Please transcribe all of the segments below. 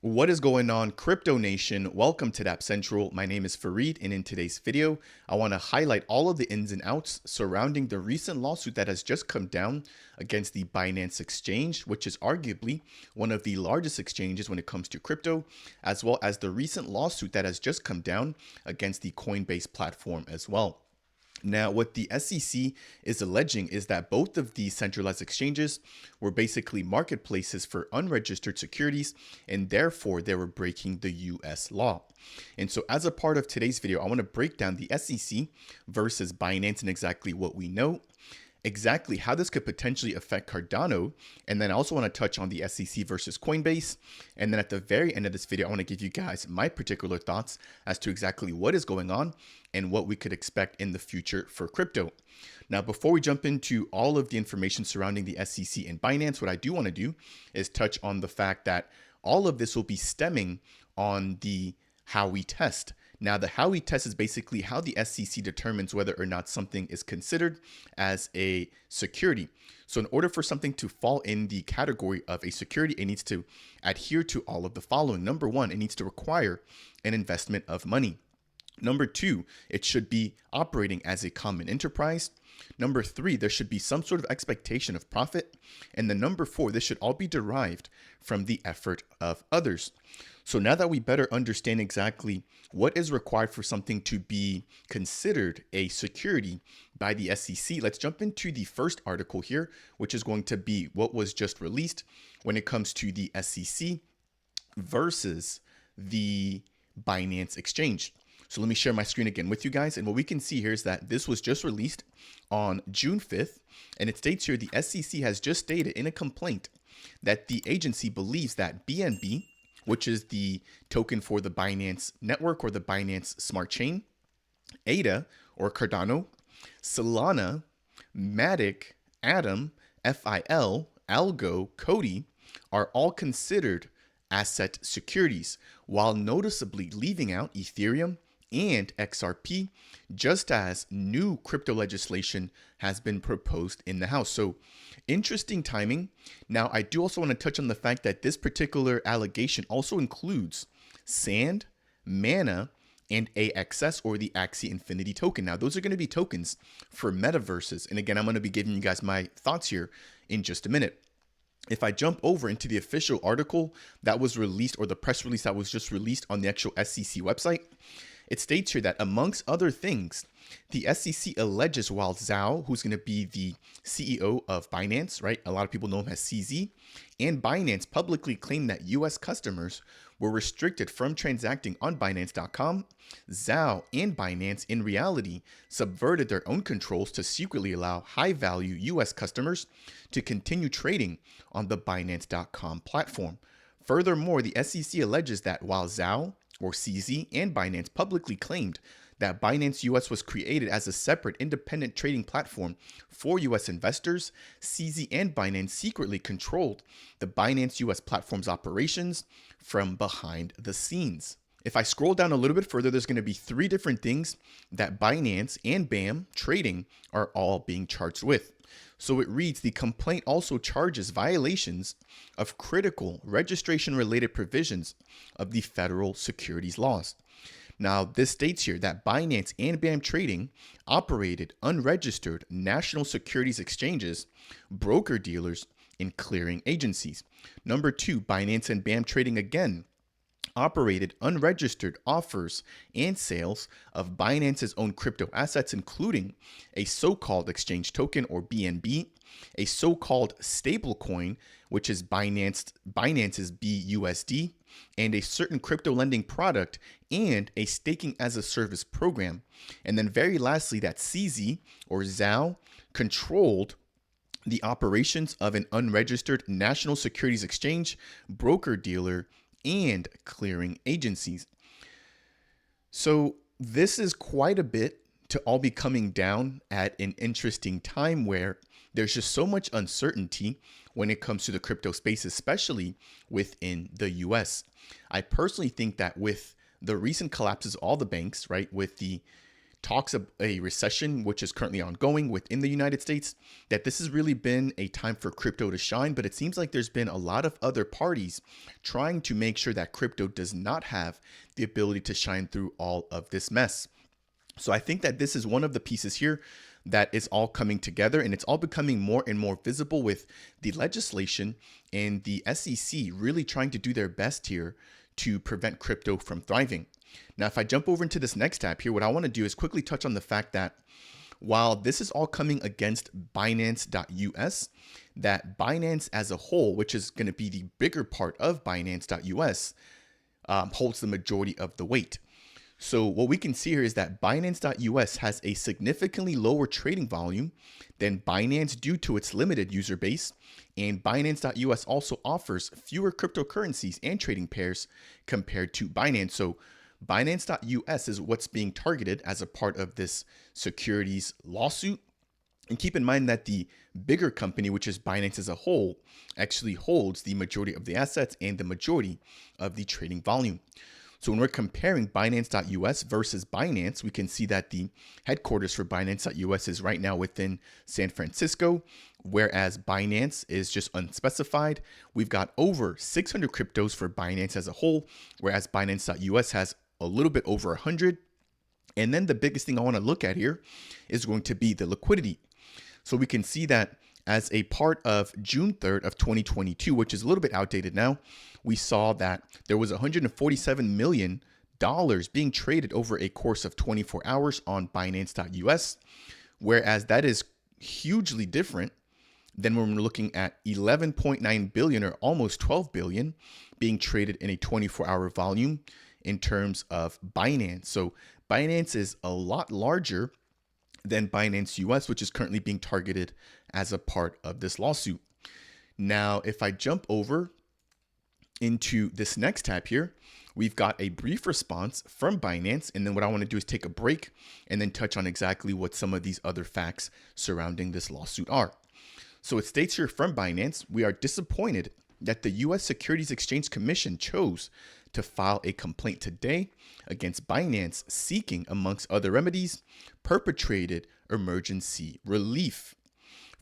What is going on, Crypto Nation? Welcome to Dapp Central. My name is Fareed, and in today's video, I want to highlight all of the ins and outs surrounding the recent lawsuit that has just come down against the Binance exchange, which is arguably one of the largest exchanges when it comes to crypto, as well as the recent lawsuit that has just come down against the Coinbase platform as well. Now, what the SEC is alleging is that both of these centralized exchanges were basically marketplaces for unregistered securities, and therefore they were breaking the US law. And so as a part of today's video, I want to break down the SEC versus Binance and exactly what we know, exactly how this could potentially affect Cardano, and then I also want to touch on the SEC versus Coinbase. And then at the very end of this video, I want to give you guys my particular thoughts as to exactly what is going on and what we could expect in the future for crypto. Now, before we jump into all of the information surrounding the SEC and Binance, what I do want to do is touch on the fact that all of this will be stemming on the Howey test. Now, the Howey test is basically how the SEC determines whether or not something is considered as a security. So in order for something to fall in the category of a security, it needs to adhere to all of the following. Number one, it needs to require an investment of money. Number two, it should be operating as a common enterprise. Number three, there should be some sort of expectation of profit. And then number four, this should all be derived from the effort of others. So now that we better understand exactly what is required for something to be considered a security by the SEC, let's jump into the first article here, which is going to be what was just released when it comes to the SEC versus the Binance exchange. So let me share my screen again with you guys. And what we can see here is that this was just released on June 5th. And it states here the SEC has just stated in a complaint that the agency believes that BNB, which is the token for the Binance network or the Binance smart chain, ADA or Cardano, Solana, MATIC, Atom, FIL, ALGO, COTI are all considered asset securities, while noticeably leaving out Ethereum and XRP, just as new crypto legislation has been proposed in the House. So interesting timing. Now, I do also want to touch on the fact that this particular allegation also includes SAND, MANA, and AXS, or the Axie Infinity token. Now, those are going to be tokens for metaverses. And again, I'm going to be giving you guys my thoughts here in just a minute. If I jump over into the official article that was released, or the press release that was just released on the actual SEC website, it states here that amongst other things, the SEC alleges while Zhao, who's going to be the CEO of Binance, right? A lot of people know him as CZ, and Binance publicly claimed that US customers were restricted from transacting on Binance.com. Zhao and Binance in reality subverted their own controls to secretly allow high-value US customers to continue trading on the Binance.com platform. Furthermore, the SEC alleges that while Zhao or CZ and Binance publicly claimed that Binance US was created as a separate independent trading platform for US investors, CZ and Binance secretly controlled the Binance US platform's operations from behind the scenes. If I scroll down a little bit further, there's going to be three different things that Binance and BAM trading are all being charged with. So it reads, the complaint also charges violations of critical registration-related provisions of the federal securities laws. Now, this states here that Binance and BAM Trading operated unregistered national securities exchanges, broker-dealers, and clearing agencies. Number two, Binance and BAM Trading again operated unregistered offers and sales of Binance's own crypto assets, including a so-called exchange token or BNB, a so-called stablecoin, which is Binance's BUSD, and a certain crypto lending product and a staking as a service program. And then very lastly, that CZ or Zhao controlled the operations of an unregistered national securities exchange, broker-dealer, and clearing agencies. So this is quite a bit to all be coming down at an interesting time where there's just so much uncertainty when it comes to the crypto space, especially within the US. I personally think that with the recent collapses of all the banks, right, with the talks of a recession, which is currently ongoing within the United States, that this has really been a time for crypto to shine. But it seems like there's been a lot of other parties trying to make sure that crypto does not have the ability to shine through all of this mess. So I think that this is one of the pieces here that is all coming together, and it's all becoming more and more visible with the legislation and the SEC really trying to do their best here to prevent crypto from thriving. Now, if I jump over into this next tab here, what I want to do is quickly touch on the fact that while this is all coming against Binance.US, that Binance as a whole, which is going to be the bigger part of Binance.US, holds the majority of the weight. So what we can see here is that Binance.US has a significantly lower trading volume than Binance due to its limited user base, and Binance.US also offers fewer cryptocurrencies and trading pairs compared to Binance. So Binance.US is what's being targeted as a part of this securities lawsuit. And keep in mind that the bigger company, which is Binance as a whole, actually holds the majority of the assets and the majority of the trading volume. So when we're comparing Binance.US versus Binance, we can see that the headquarters for Binance.US is right now within San Francisco, whereas Binance is just unspecified. We've got over 600 cryptos for Binance as a whole, whereas Binance.US has a little bit over 100. And then the biggest thing I want to look at here is going to be the liquidity. So we can see that as a part of June 3rd of 2022, which is a little bit outdated now, we saw that there was $147 million being traded over a course of 24 hours on Binance.US, whereas that is hugely different than when we're looking at 11.9 billion or almost 12 billion being traded in a 24-hour volume in terms of Binance. So Binance is a lot larger than Binance US, which is currently being targeted as a part of this lawsuit. Now, if I jump over into this next tab here, we've got a brief response from Binance. And then what I want to do is take a break and then touch on exactly what some of these other facts surrounding this lawsuit are. So it states here from Binance, we are disappointed that the US Securities Exchange Commission chose to file a complaint today against Binance seeking, amongst other remedies, perpetrated emergency relief.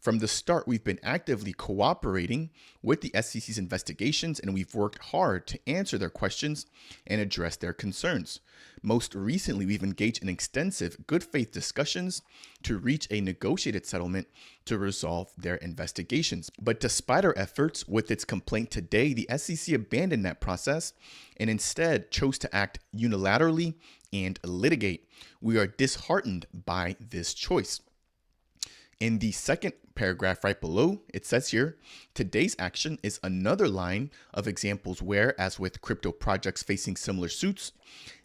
From the start, we've been actively cooperating with the SEC's investigations, and we've worked hard to answer their questions and address their concerns. Most recently, we've engaged in extensive good faith discussions to reach a negotiated settlement to resolve their investigations. But despite our efforts with its complaint today, the SEC abandoned that process and instead chose to act unilaterally and litigate. We are disheartened by this choice. In the second paragraph right below, it says here, today's action is another line of examples where, as with crypto projects facing similar suits,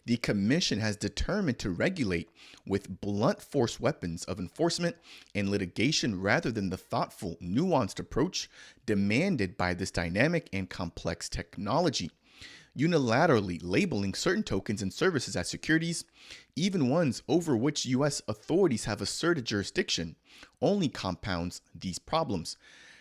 the commission has determined to regulate with blunt force weapons of enforcement and litigation rather than the thoughtful, nuanced approach demanded by this dynamic and complex technology. Unilaterally labeling certain tokens and services as securities, even ones over which US authorities have asserted jurisdiction, only compounds these problems.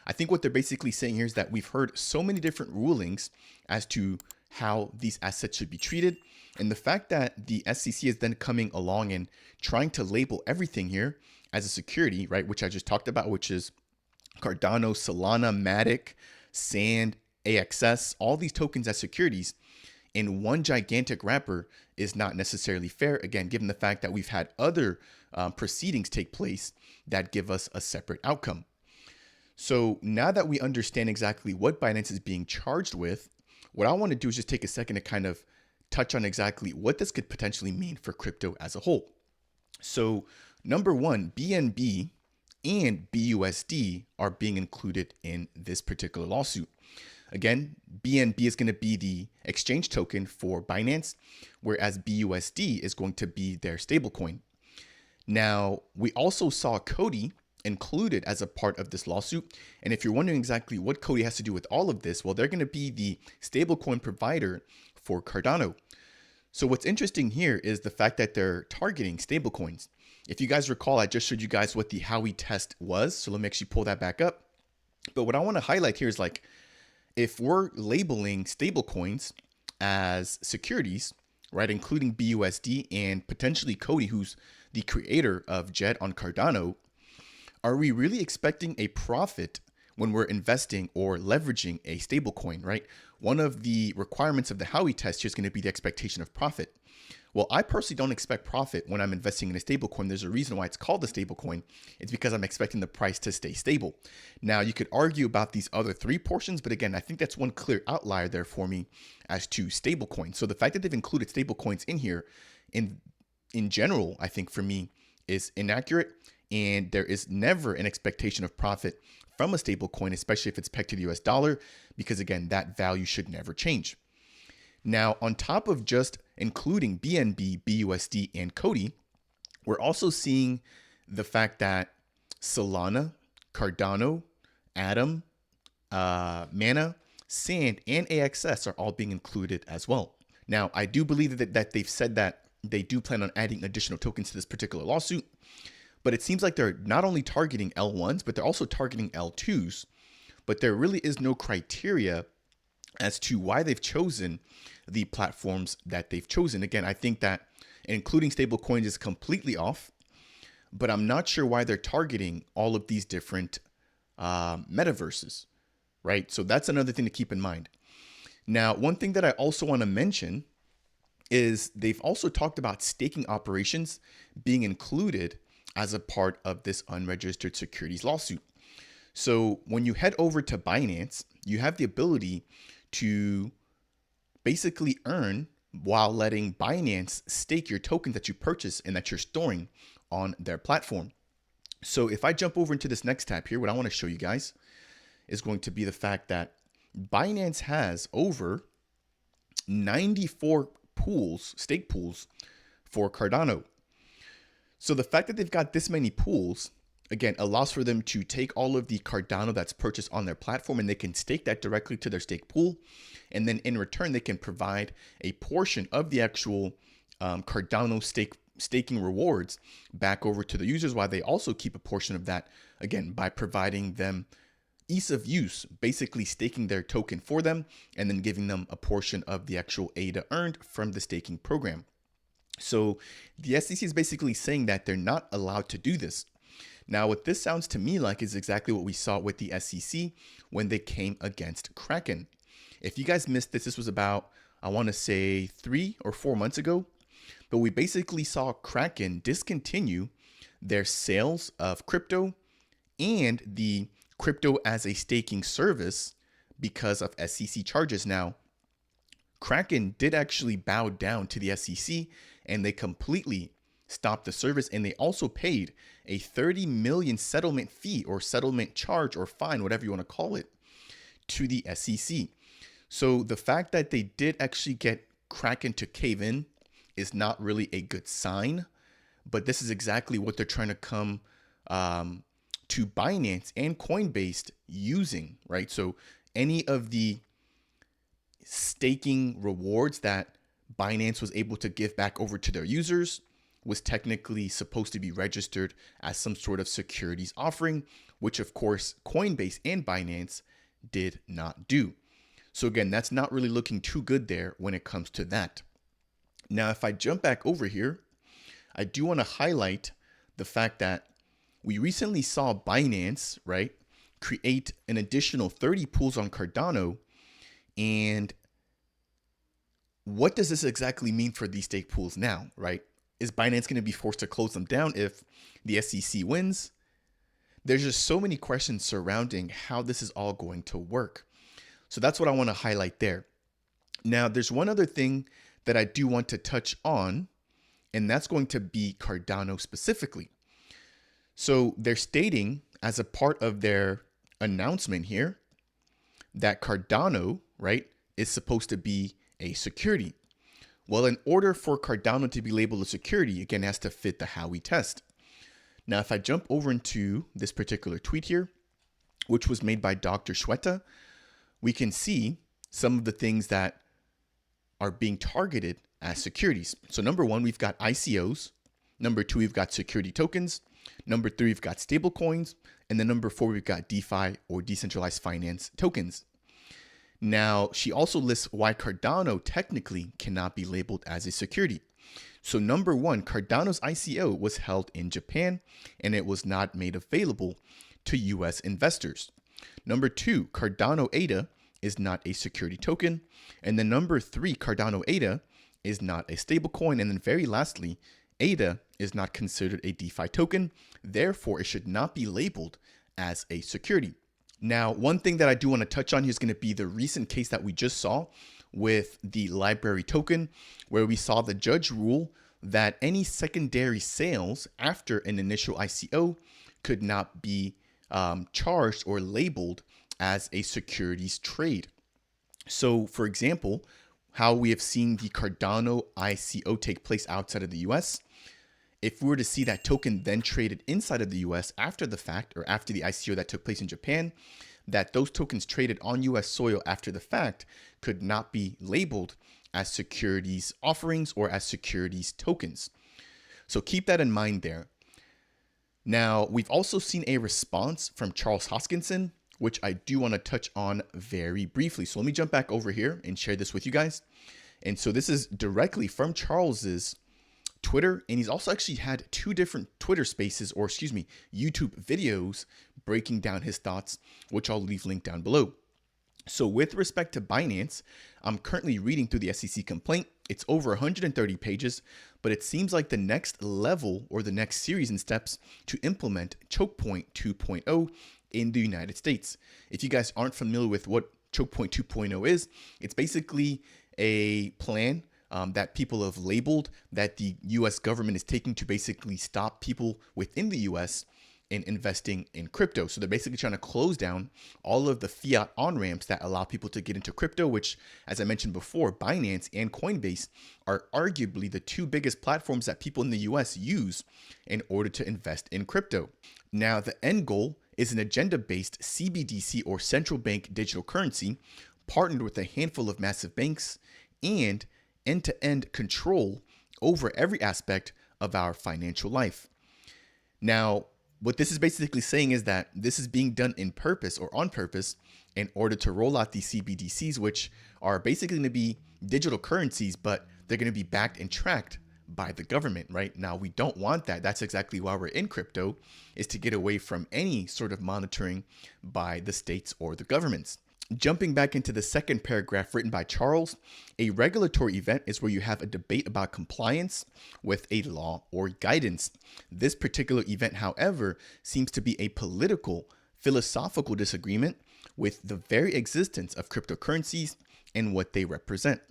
I think what they're basically saying here is that we've heard so many different rulings as to how these assets should be treated. And the fact that the SEC is then coming along and trying to label everything here as a security, right, which I just talked about, which is Cardano, Solana, MATIC, SAND, AXS, all these tokens as securities in one gigantic wrapper is not necessarily fair. Again, given the fact that we've had other proceedings take place that give us a separate outcome. So now that we understand exactly what Binance is being charged with, what I want to do is just take a second to kind of touch on exactly what this could potentially mean for crypto as a whole. So number one, BNB and BUSD are being included in this particular lawsuit. Again, BNB is going to be the exchange token for Binance, whereas BUSD is going to be their stablecoin. Now, we also saw COTI included as a part of this lawsuit. And if you're wondering exactly what COTI has to do with all of this, well, they're going to be the stablecoin provider for Cardano. So what's interesting here is the fact that they're targeting stablecoins. If you guys recall, I just showed you guys what the Howey test was. So let me actually pull that back up. But what I want to highlight here is like, if we're labeling stablecoins as securities, right, including BUSD and potentially COTI, who's the creator of JET on Cardano, are we really expecting a profit when we're investing or leveraging a stablecoin, right? One of the requirements of the Howey test here is going to be the expectation of profit. Well, I personally don't expect profit when I'm investing in a stablecoin. There's a reason why it's called a stablecoin. It's because I'm expecting the price to stay stable. Now, you could argue about these other three portions, but again, I think that's one clear outlier there for me as to stablecoins. So the fact that they've included stablecoins in here, in general, I think for me is inaccurate, and there is never an expectation of profit from a stablecoin, especially if it's pegged to the US dollar, because again, that value should never change. Now, on top of just including BNB, BUSD, and COTI, we're also seeing the fact that Solana, Cardano, Atom, Mana, Sand, and AXS are all being included as well. Now, I do believe that they've said that they do plan on adding additional tokens to this particular lawsuit, but it seems like they're not only targeting L1s, but they're also targeting L2s. But there really is no criteria as to why they've chosen the platforms that they've chosen. Again, I think that including stablecoins is completely off, but I'm not sure why they're targeting all of these different metaverses, right? So that's another thing to keep in mind. Now, one thing that I also want to mention is they've also talked about staking operations being included as a part of this unregistered securities lawsuit. So when you head over to Binance, you have the ability to basically earn while letting Binance stake your tokens that you purchase and that you're storing on their platform. So if I jump over into this next tab here, what I want to show you guys is going to be the fact that Binance has over 94 pools, stake pools for Cardano. So the fact that they've got this many pools, again, allows for them to take all of the Cardano that's purchased on their platform and they can stake that directly to their stake pool. And then in return, they can provide a portion of the actual Cardano staking rewards back over to the users, while they also keep a portion of that, again, by providing them ease of use, basically staking their token for them and then giving them a portion of the actual ADA earned from the staking program. So the SEC is basically saying that they're not allowed to do this. Now, what this sounds to me like is exactly what we saw with the SEC when they came against Kraken. If you guys missed this, this was about, I want to say 3 or 4 months ago, but we basically saw Kraken discontinue their sales of crypto and the crypto as a staking service because of SEC charges. Now, Kraken did actually bow down to the SEC and they completely stopped the service, and they also paid a 30 million settlement fee or settlement charge or fine, whatever you want to call it, to the SEC. So the fact that they did actually get Kraken to cave in is not really a good sign, but this is exactly what they're trying to come to Binance and Coinbase using, right? So any of the staking rewards that Binance was able to give back over to their users was technically supposed to be registered as some sort of securities offering, which of course Coinbase and Binance did not do. So again, that's not really looking too good there when it comes to that. Now, if I jump back over here, I do want to highlight the fact that we recently saw Binance, right, create an additional 30 pools on Cardano. And what does this exactly mean for these stake pools now, right? Is Binance going to be forced to close them down if the SEC wins? There's just so many questions surrounding how this is all going to work. So that's what I want to highlight there. Now, there's one other thing that I do want to touch on, and that's going to be Cardano specifically. So they're stating as a part of their announcement here that Cardano, right, is supposed to be a security. Well, in order for Cardano to be labeled a security, again, it has to fit the Howey test. Now, if I jump over into this particular tweet here, which was made by Dr. Shweta, we can see some of the things that are being targeted as securities. So number one, we've got ICOs. Number two, we've got security tokens. Number three, we've got stable coins. And then number four, we've got DeFi or decentralized finance tokens. Now, she also lists why Cardano technically cannot be labeled as a security. So number one, Cardano's ICO was held in Japan and it was not made available to US investors. Number two, Cardano ADA is not a security token. And then number three, Cardano ADA is not a stablecoin. And then very lastly, ADA is not considered a DeFi token. Therefore, it should not be labeled as a security. Now, one thing that I do want to touch on here is going to be the recent case that we just saw with the library token, where we saw the judge rule that any secondary sales after an initial ICO could not be charged or labeled as a securities trade. So, for example, how we have seen the Cardano ICO take place outside of the US, if we were to see that token then traded inside of the US after the fact, or after the ICO that took place in Japan, that those tokens traded on US soil after the fact could not be labeled as securities offerings or as securities tokens. So keep that in mind there. Now, we've also seen a response from Charles Hoskinson, which I do want to touch on very briefly. So let me jump back over here and share this with you guys. And so this is directly from Charles's Twitter, and he's also actually had two different Twitter spaces, or excuse me, YouTube videos breaking down his thoughts, which I'll leave linked down below. So with respect to Binance, I'm currently reading through the SEC complaint. It's over 130 pages, but it seems like the next level or the next series and steps to implement Choke Point 2.0 in the United States. If you guys aren't familiar with what Choke Point 2.0 is, it's basically a plan that people have labeled that the US government is taking to basically stop people within the US in investing in crypto. So they're basically trying to close down all of the fiat on-ramps that allow people to get into crypto, which, as I mentioned before, Binance and Coinbase are arguably the two biggest platforms that people in the US use in order to invest in crypto. Now, the end goal is an agenda-based CBDC, or central bank digital currency, partnered with a handful of massive banks, and end-to-end control over every aspect of our financial life. Now, what this is basically saying is that this is being done in purpose or on purpose in order to roll out these CBDCs, which are basically going to be digital currencies, but they're going to be backed and tracked by the government, right? Now, we don't want that. That's exactly why we're in crypto, is to get away from any sort of monitoring by the states or the governments. Jumping back into the second paragraph written by Charles, a regulatory event is where you have a debate about compliance with a law or guidance. This particular event, however, seems to be a political, philosophical disagreement with the very existence of cryptocurrencies and what they represent.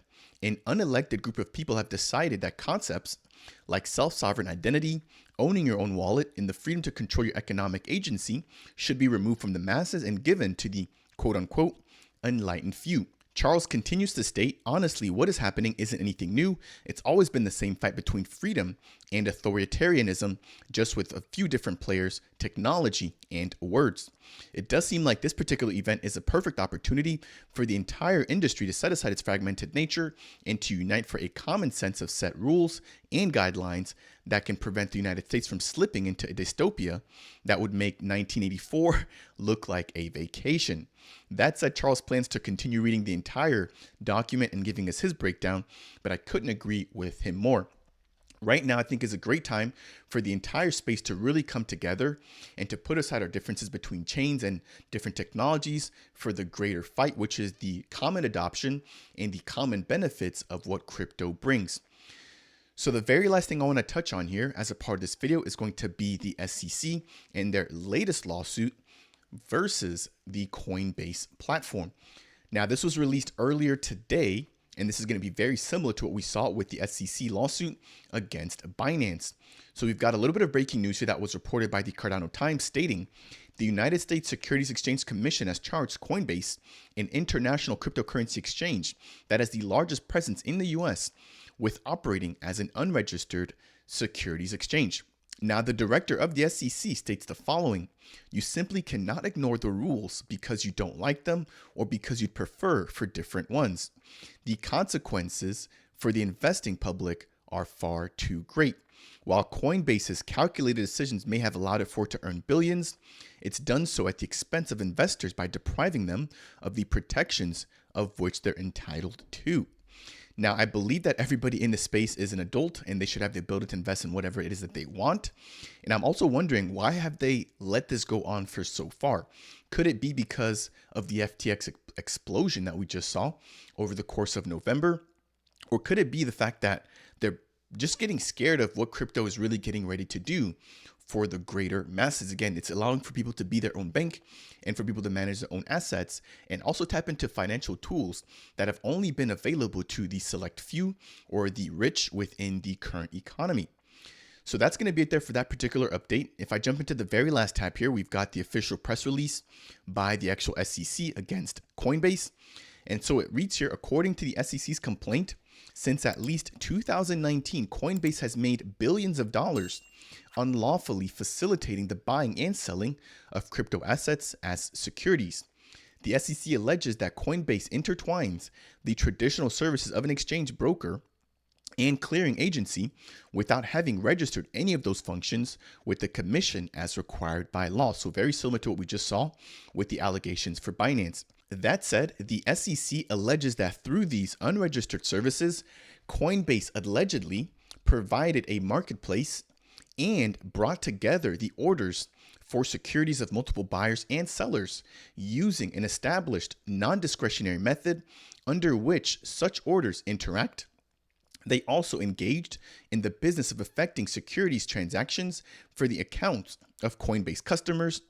An unelected group of people have decided that concepts like self-sovereign identity, owning your own wallet, and the freedom to control your economic agency should be removed from the masses and given to the quote-unquote enlightened few. Charles continues to state, honestly, what is happening isn't anything new. It's always been the same fight between freedom and authoritarianism, just with a few different players, technology, and words. It does seem like this particular event is a perfect opportunity for the entire industry to set aside its fragmented nature and to unite for a common sense of set rules and guidelines that can prevent the United States from slipping into a dystopia that would make 1984 look like a vacation. That said, Charles plans to continue reading the entire document and giving us his breakdown, but I couldn't agree with him more. Right now, I think is a great time for the entire space to really come together and to put aside our differences between chains and different technologies for the greater fight, which is the common adoption and the common benefits of what crypto brings. So the very last thing I want to touch on here as a part of this video is going to be the SEC and their latest lawsuit versus the Coinbase platform. Now, this was released earlier today, and this is going to be very similar to what we saw with the SEC lawsuit against Binance. So we've got a little bit of breaking news here that was reported by the Cardano Times, stating the United States Securities Exchange Commission has charged Coinbase, an international cryptocurrency exchange that has the largest presence in the US, with operating as an unregistered securities exchange. Now, the director of the SEC states the following: you simply cannot ignore the rules because you don't like them or because you'd prefer for different ones. The consequences for the investing public are far too great. while Coinbase's calculated decisions may have allowed it for it to earn billions, it's done so at the expense of investors by depriving them of the protections of which they're entitled to. Now, I believe that everybody in the space is an adult and they should have the ability to invest in whatever it is that they want. And I'm also wondering, why have they let this go on for so far? Could it be because of the FTX explosion that we just saw over the course of November? Or could it be the fact that they're just getting scared of what crypto is really getting ready to do for the greater masses? Again, it's allowing for people to be their own bank and for people to manage their own assets and also tap into financial tools that have only been available to the select few or the rich within the current economy. So that's going to be it there for that particular update. If I jump into the very last tab here, we've got the official press release by the actual SEC against Coinbase. And so it reads here, according to the SEC's complaint, since at least 2019, Coinbase has made billions of dollars unlawfully facilitating the buying and selling of crypto assets as securities. The SEC alleges that Coinbase intertwines the traditional services of an exchange broker and clearing agency without having registered any of those functions with the commission as required by law. So very similar to what we just saw with the allegations for Binance. That said, the SEC alleges that through these unregistered services, Coinbase allegedly provided a marketplace and brought together the orders for securities of multiple buyers and sellers using an established non-discretionary method under which such orders interact. They also engaged in the business of effecting securities transactions for the accounts of Coinbase customers.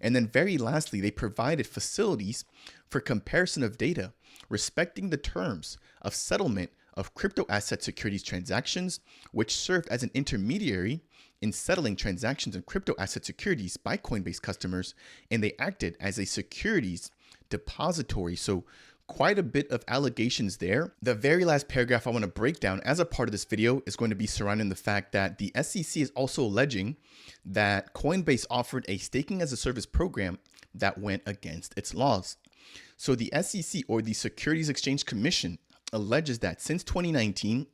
And then very lastly, they provided facilities for comparison of data respecting the terms of settlement of crypto asset securities transactions, which served as an intermediary in settling transactions in crypto asset securities by Coinbase customers, and they acted as a securities depository. So quite a bit of allegations there. The very last paragraph I want to break down as a part of this video is going to be surrounding the fact that the SEC is also alleging that Coinbase offered a staking as a service program that went against its laws. So the SEC, or the Securities Exchange Commission, alleges that since 2019,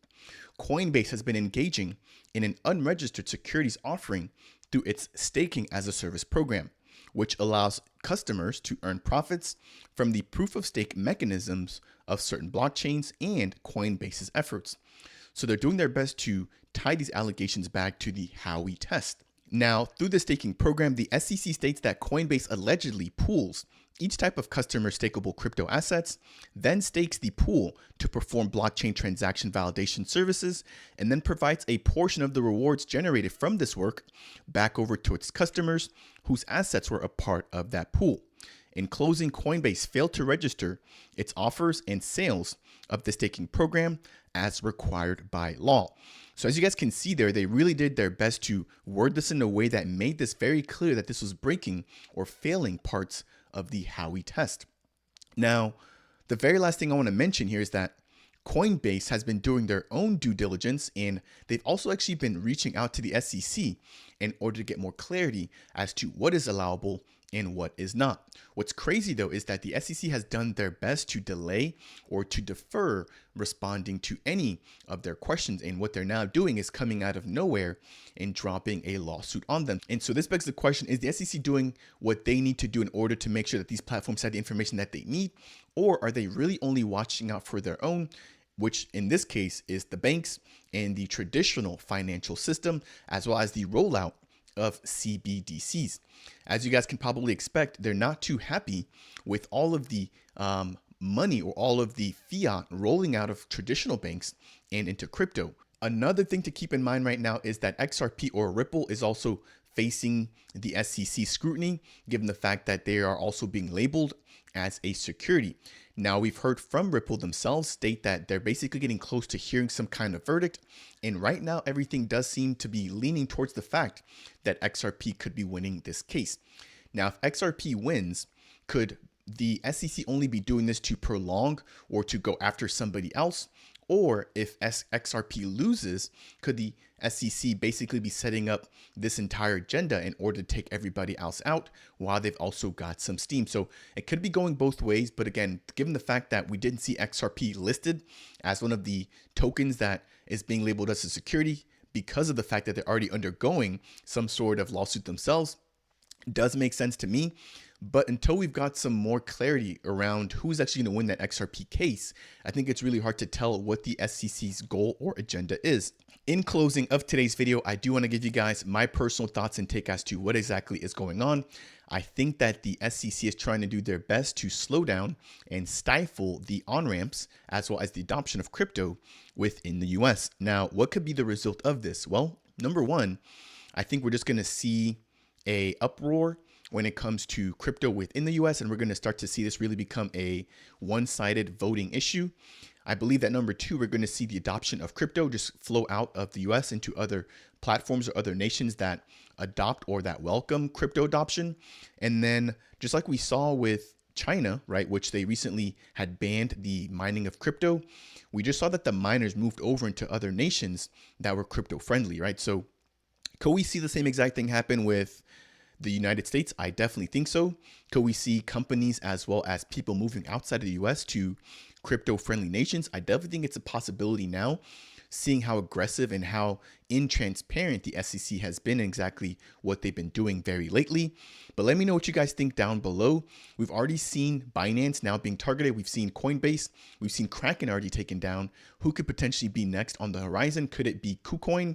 Coinbase has been engaging in an unregistered securities offering through its staking as a service program, which allows customers to earn profits from the proof of stake mechanisms of certain blockchains and Coinbase's efforts. So they're doing their best to tie these allegations back to the Howey test. Now, through the staking program, the SEC states that Coinbase allegedly pools each type of customer stakeable crypto assets, then stakes the pool to perform blockchain transaction validation services, and then provides a portion of the rewards generated from this work back over to its customers whose assets were a part of that pool. In closing, Coinbase failed to register its offers and sales of the staking program as required by law. So as you guys can see there, they really did their best to word this in a way that made this very clear that this was breaking or failing parts of the Howey test. Now, the very last thing I want to mention here is that Coinbase has been doing their own due diligence, and they've also actually been reaching out to the SEC in order to get more clarity as to what is allowable and what is not. What's crazy though is that the SEC has done their best to delay or to defer responding to any of their questions, and what they're now doing is coming out of nowhere and dropping a lawsuit on them. And so this begs the question, is the SEC doing what they need to do in order to make sure that these platforms have the information that they need, or are they really only watching out for their own, which in this case is the banks and the traditional financial system, as well as the rollout of CBDCs? As you guys can probably expect, they're not too happy with all of the money or all of the fiat rolling out of traditional banks and into crypto. Another thing to keep in mind right now is that XRP, or Ripple, is also facing the SEC scrutiny, given the fact that they are also being labeled as a security. Now, we've heard from Ripple themselves state that they're basically getting close to hearing some kind of verdict. And right now, everything does seem to be leaning towards the fact that XRP could be winning this case. Now, if XRP wins, could the SEC only be doing this to prolong or to go after somebody else? Or if XRP loses, could the SEC basically be setting up this entire agenda in order to take everybody else out while they've also got some steam? So it could be going both ways. But again, given the fact that we didn't see XRP listed as one of the tokens that is being labeled as a security because of the fact that they're already undergoing some sort of lawsuit themselves, does make sense to me. But until we've got some more clarity around who's actually going to win that XRP case, I think it's really hard to tell what the SEC's goal or agenda is. In closing of today's video, I do want to give you guys my personal thoughts and take as to what exactly is going on. I think that the SEC is trying to do their best to slow down and stifle the on-ramps as well as the adoption of crypto within the US. Now, what could be the result of this? Well, number one, I think we're just going to see a uproar when it comes to crypto within the US, and we're going to start to see this really become a one-sided voting issue. I believe that number two, we're going to see the adoption of crypto just flow out of the US into other platforms or other nations that adopt or that welcome crypto adoption. And then just like we saw with China, right, which they recently had banned the mining of crypto, we just saw that the miners moved over into other nations that were crypto friendly, right? So could we see the same exact thing happen with the United States? I definitely think so. Could we see companies as well as people moving outside of the US to crypto-friendly nations? I definitely think it's a possibility now, seeing how aggressive and how intransparent the SEC has been and exactly what they've been doing very lately. But let me know what you guys think down below. We've already seen Binance now being targeted. We've seen Coinbase. We've seen Kraken already taken down. Who could potentially be next on the horizon? Could it be KuCoin?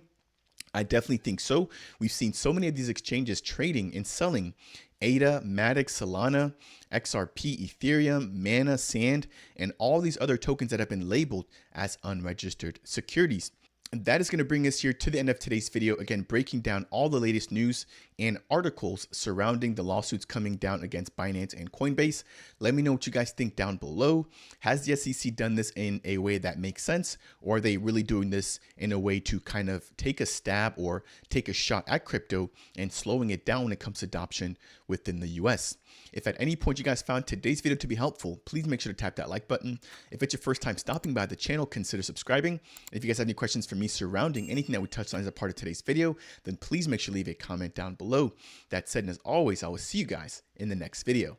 I definitely think so. We've seen so many of these exchanges trading and selling ADA, MATIC, Solana, XRP, Ethereum, Mana, Sand, and all these other tokens that have been labeled as unregistered securities. And that is going to bring us here to the end of today's video. Again, breaking down all the latest news and articles surrounding the lawsuits coming down against Binance and Coinbase. Let me know what you guys think down below. Has the SEC done this in a way that makes sense, or are they really doing this in a way to kind of take a stab or take a shot at crypto and slowing it down when it comes to adoption within the US? If at any point you guys found today's video to be helpful, please make sure to tap that like button. If it's your first time stopping by the channel, consider subscribing. If you guys have any questions for me surrounding anything that we touched on as a part of today's video, then please make sure to leave a comment down below. That said, and as always, I will see you guys in the next video.